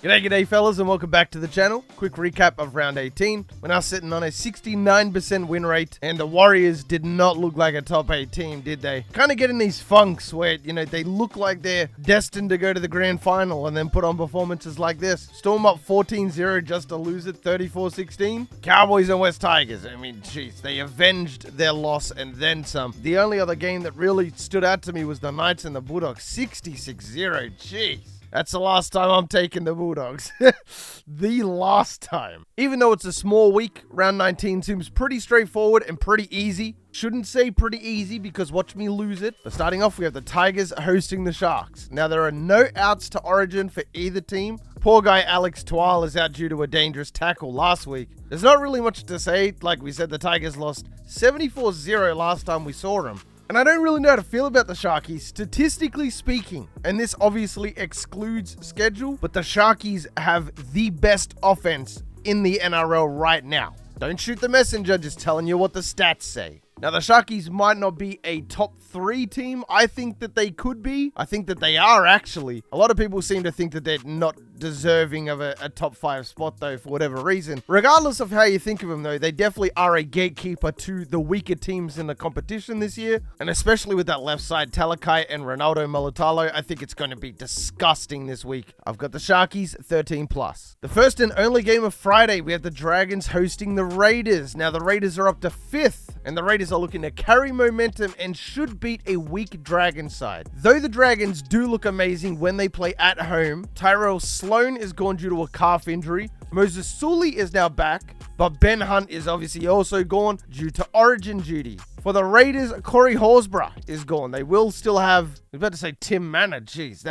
G'day fellas, and welcome back to the channel. Quick recap of round 18. We're now sitting on a 69% win rate, and the Warriors did not look like a top 8 team, did they? Kind of getting these funks where, they look like they're destined to go to the grand final and then put on performances like this. Storm up 14-0 just to lose it 34-16. Cowboys and West Tigers. I mean, jeez, they avenged their loss and then some. The only other game that really stood out to me was the Knights and the Bulldogs. 66-0, jeez. That's the last time I'm taking the Bulldogs. The last time. Even though it's a small week, round 19 seems pretty straightforward and pretty easy. Shouldn't say pretty easy because watch me lose it. But starting off, we have the Tigers hosting the Sharks. Now, there are no outs to Origin for either team. Poor guy Alex Twal is out due to a dangerous tackle last week. There's not really much to say. Like we said, the Tigers lost 74-0 last time we saw them. And I don't really know how to feel about the Sharkies, statistically speaking. And this obviously excludes schedule, but the Sharkies have the best offense in the NRL right now. Don't shoot the messenger, just telling you what the stats say. Now, the Sharkies might not be a top 3 team. I think that they could be. I think that they are, actually. A lot of people seem to think that they're not deserving of a top 5 spot, though, for whatever reason. Regardless of how you think of them, though, they definitely are a gatekeeper to the weaker teams in the competition this year. And especially with that left side, Talakai and Ronaldo Mulitalo, I think it's going to be disgusting this week. I've got the Sharkies 13+. The first and only game of Friday, we have the Dragons hosting the Raiders. Now, the Raiders are up to 5th, and the Raiders are looking to carry momentum and should beat a weak Dragon side. Though the Dragons do look amazing when they play at home, Tyrell Sloan is gone due to a calf injury. Moses Sully is now back, but Ben Hunt is obviously also gone due to Origin duty. For the Raiders, Corey Horsburgh is gone. They will still have, I was about to say Tim Manor. Jeez,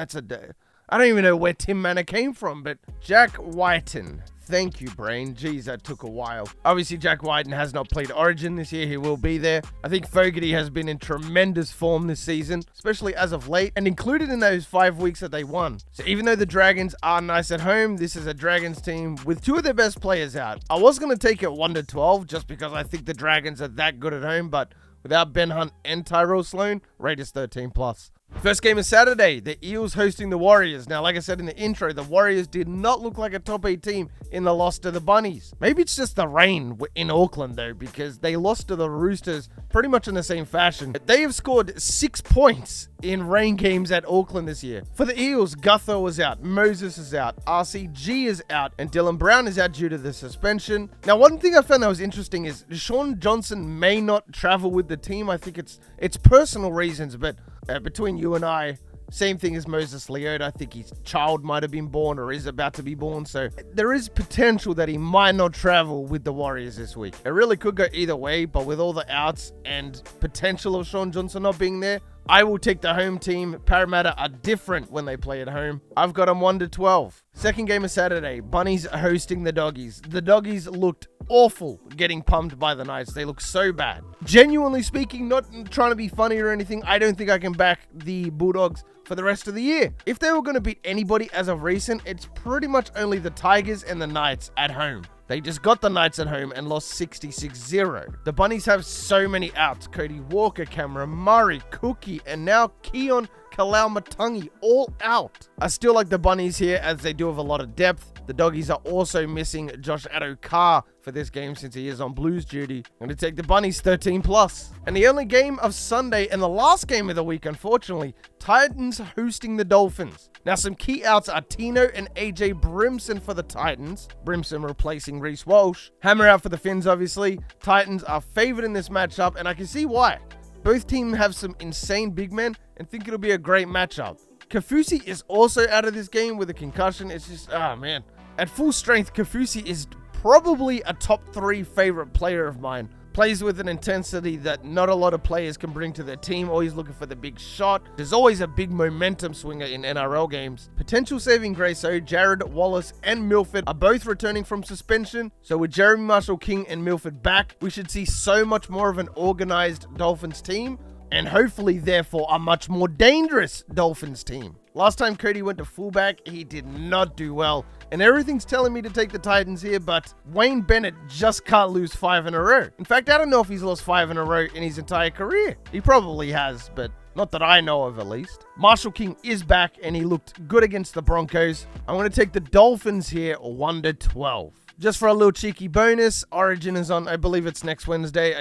I don't even know where Tim Manor came from, but Jack Whiten. Thank you, Brain. Jeez, that took a while. Obviously, Jack Whiten has not played Origin this year. He will be there. I think Fogarty has been in tremendous form this season, especially as of late, and included in those 5 weeks that they won. So even though the Dragons are nice at home, this is a Dragons team with 2 of their best players out. I was going to take it 1-12 just because I think the Dragons are that good at home, but without Ben Hunt and Tyrell Sloan, Raiders 13+. First game is Saturday, the Eels hosting the Warriors. Now, like I said in the intro, the Warriors did not look like a top 8 team in the loss to the Bunnies. Maybe it's just the rain in Auckland, though, because they lost to the Roosters pretty much in the same fashion. They have scored 6 points in rain games at Auckland this year. For the Eels, Gutho is out, Moses is out, RCG is out, and Dylan Brown is out due to the suspension. Now, one thing I found that was interesting is Sean Johnson may not travel with the team. I think it's personal reasons, but between you and I, same thing as Moses Leota. I think his child might have been born or is about to be born. So there is potential that he might not travel with the Warriors this week. It really could go either way, but with all the outs and potential of Sean Johnson not being there, I will take the home team. Parramatta are different when they play at home. I've got them 1-12. Second game of Saturday, Bunnies hosting the Doggies. The Doggies looked awful getting pumped by the Knights. They look so bad. Genuinely speaking, not trying to be funny or anything, I don't think I can back the Bulldogs for the rest of the year. If they were going to beat anybody as of recent, it's pretty much only the Tigers and the Knights at home. They just got the Knights at home and lost 66-0. The Bunnies have so many outs. Cody Walker, Cameron Murray, Cookie, and now Keon Kalaumatangi all out. I still like the Bunnies here as they do have a lot of depth. The Doggies are also missing Josh Addo-Carr for this game since he is on Blues duty. I'm going to take the Bunnies 13+. And the only game of Sunday and the last game of the week, unfortunately, Titans hosting the Dolphins. Now, some key outs are Tino and AJ Brimson for the Titans. Brimson replacing Reece Walsh. Hammer out for the Finns, obviously. Titans are favored in this matchup, and I can see why. Both teams have some insane big men and think it'll be a great matchup. Kafusi is also out of this game with a concussion. It's just, oh man. At full strength, Kafusi is probably a top 3 favorite player of mine. Plays with an intensity that not a lot of players can bring to their team. Always looking for the big shot. There's always a big momentum swinger in NRL games. Potential saving grace, so Jared Wallace and Milford are both returning from suspension. So with Jeremy Marshall-King and Milford back, we should see so much more of an organized Dolphins team. And hopefully, therefore, a much more dangerous Dolphins team. Last time Cody went to fullback, he did not do well. And everything's telling me to take the Titans here, but Wayne Bennett just can't lose 5 in a row. In fact, I don't know if he's lost 5 in a row in his entire career. He probably has, but Not that I know of, at least. Marshall King is back, and he looked good against the Broncos. I'm going to take the Dolphins here, 1-12. Just for a little cheeky bonus, Origin is on, I believe it's next Wednesday.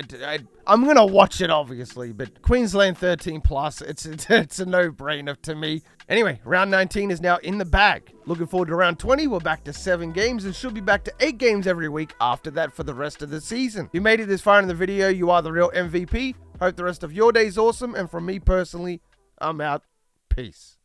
I'm going to watch it, obviously, but Queensland 13+, it's a no-brainer to me. Anyway, round 19 is now in the bag. Looking forward to round 20. We're back to 7 games and should be back to 8 games every week after that for the rest of the season. If you made it this far in the video, you are the real MVP. Hope the rest of your day is awesome, and from me personally, I'm out. Peace.